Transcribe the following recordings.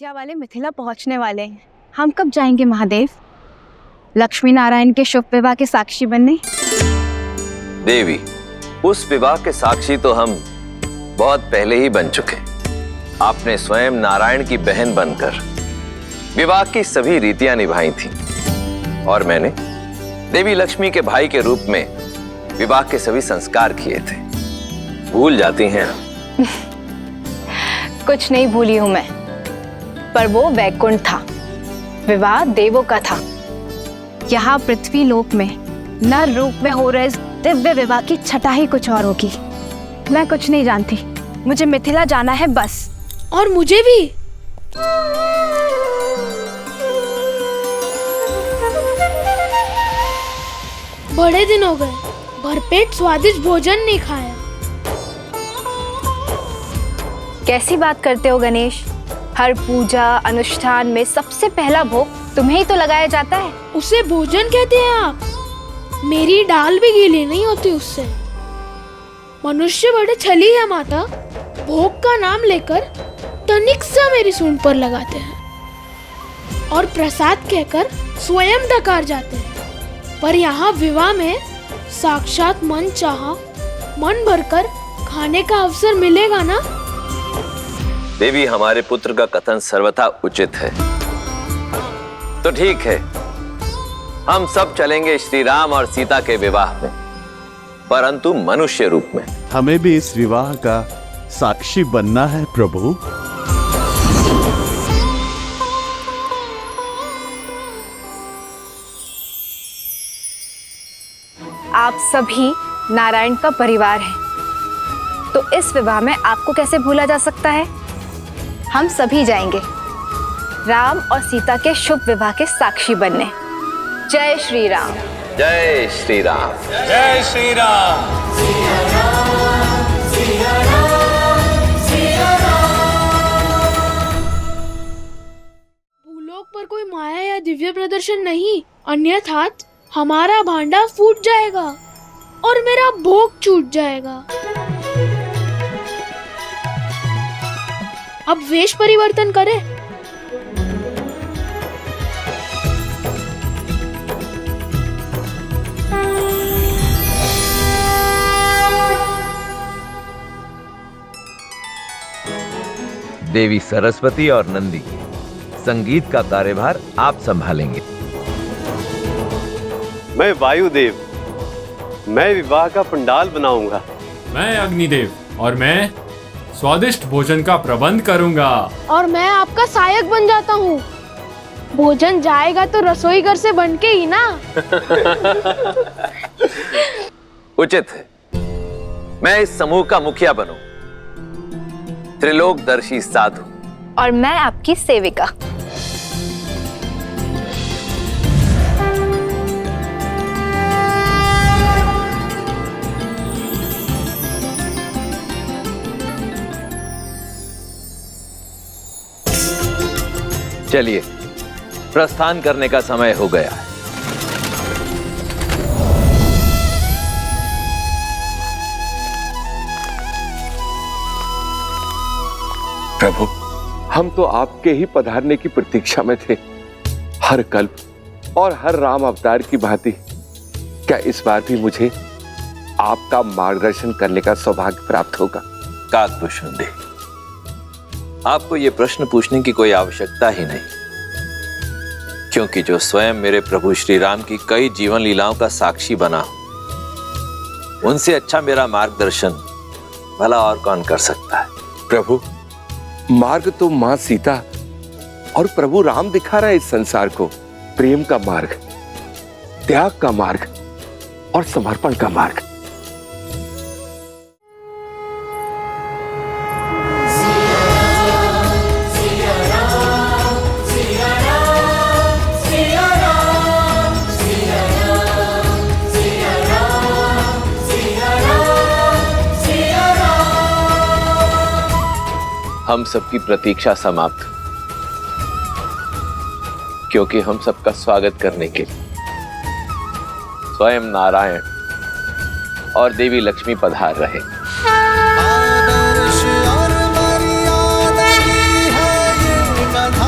अयोध्या वाले मिथिला पहुंचने वाले हैं। हम कब जाएंगे महादेव? लक्ष्मी नारायण के शुभ विवाह के साक्षी बनने। देवी, उस विवाह के साक्षी तो हम बहुत पहले ही बन चुके। आपने स्वयं नारायण की बहन बनकर विवाह की सभी रीतियां निभाई थी और मैंने देवी लक्ष्मी के भाई के रूप में विवाह के सभी संस्कार किए थे। भूल जाती हैं आप? कुछ नहीं भूली हूं मैं, पर वो वैकुंठ था, विवाह देवों का था। यहाँ पृथ्वी लोक में नर रूप में हो रहे इस दिव्य विवाह की छटा ही कुछ और होगी। मैं कुछ नहीं जानती, मुझे मिथिला जाना है बस। और मुझे भी। बड़े दिन हो गए, भरपेट स्वादिष्ट भोजन नहीं खाया। कैसी बात करते हो गणेश? हर पूजा अनुष्ठान में सबसे पहला भोग तुम्हें ही तो लगाया जाता है। उसे भोजन कहते हैं आप? मेरी डाल भी गीली नहीं होती उससे। मनुष्य बड़े छली है माता, भोग का नाम लेकर तनिक सा मेरी सूंड पर लगाते हैं और प्रसाद कहकर स्वयं डकार जाते हैं। पर यहाँ विवाह में साक्षात मन चाहा मन भरकर खाने का अवसर मिलेगा ना? देवी, हमारे पुत्र का कथन सर्वथा उचित है। तो ठीक है, हम सब चलेंगे श्री राम और सीता के विवाह में, परंतु मनुष्य रूप में। हमें भी इस विवाह का साक्षी बनना है प्रभु। आप सभी नारायण का परिवार है, तो इस विवाह में आपको कैसे भूला जा सकता है? हम सभी जाएंगे राम और सीता के शुभ विवाह के साक्षी बनने। जय श्री राम। जय श्री राम। जय श्री राम। भूलोक पर कोई माया या दिव्य प्रदर्शन नहीं, अन्यथा हमारा भांडा फूट जाएगा और मेरा भोग छूट जाएगा। अब वेश परिवर्तन करें। देवी सरस्वती और नंदी, संगीत का कार्यभार आप संभालेंगे। मैं वायुदेव, मैं विवाह का पंडाल बनाऊंगा। मैं अग्निदेव और मैं स्वादिष्ट भोजन का प्रबंध करूंगा। और मैं आपका सहायक बन जाता हूँ। भोजन जाएगा तो रसोई घर से बन के ही ना। उचित है, मैं इस समूह का मुखिया बनूं, त्रिलोकदर्शी साधु। और मैं आपकी सेविका। चलिए, प्रस्थान करने का समय हो गया है। प्रभु, हम तो आपके ही पधारने की प्रतीक्षा में थे। हर कल्प और हर राम अवतार की भांति क्या इस बार भी मुझे आपका मार्गदर्शन करने का सौभाग्य प्राप्त होगा? काकभूषण देव, आपको ये प्रश्न पूछने की कोई आवश्यकता ही नहीं, क्योंकि जो स्वयं मेरे प्रभु श्री राम की कई जीवन लीलाओं का साक्षी बना, उनसे अच्छा मेरा मार्गदर्शन भला और कौन कर सकता है? प्रभु, मार्ग तो मां सीता और प्रभु राम दिखा रहा है इस संसार को। प्रेम का मार्ग, त्याग का मार्ग और समर्पण का मार्ग। हम सबकी प्रतीक्षा समाप्त, क्योंकि हम सबका स्वागत करने के लिए स्वयं नारायण और देवी लक्ष्मी पधार रहे। आदर्श और मर्यादा है ये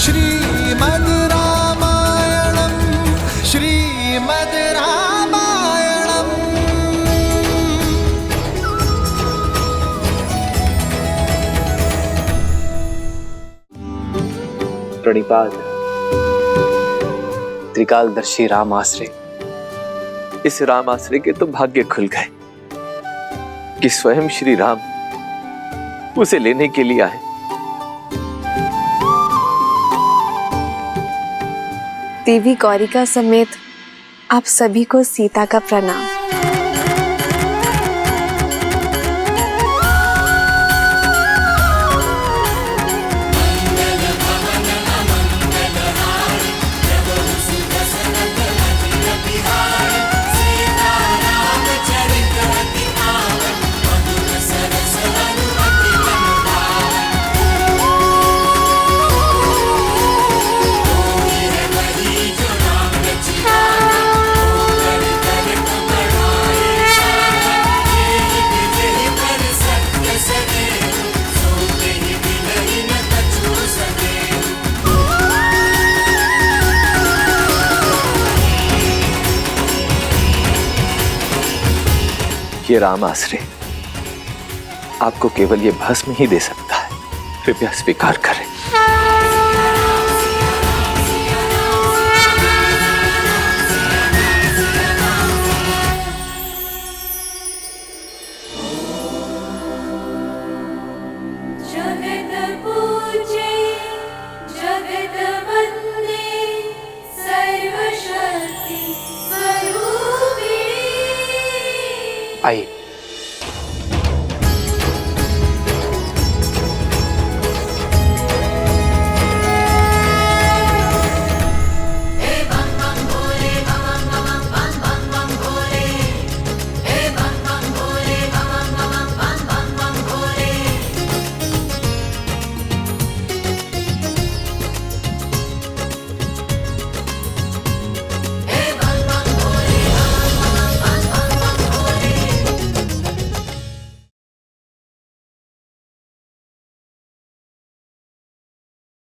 श्रीमद् रामायणं श्रीमद् रामायणं। प्रणिपात त्रिकालदर्शी राम आश्रय। इस राम आश्रय के तो भाग्य खुल गए कि स्वयं श्री राम उसे लेने के लिए आए। देवी गौरिका समेत आप सभी को सीता का प्रणाम। ये राम आश्रय आपको केवल ये भस्म ही दे सकता है, कृपया स्वीकार करें। आइए।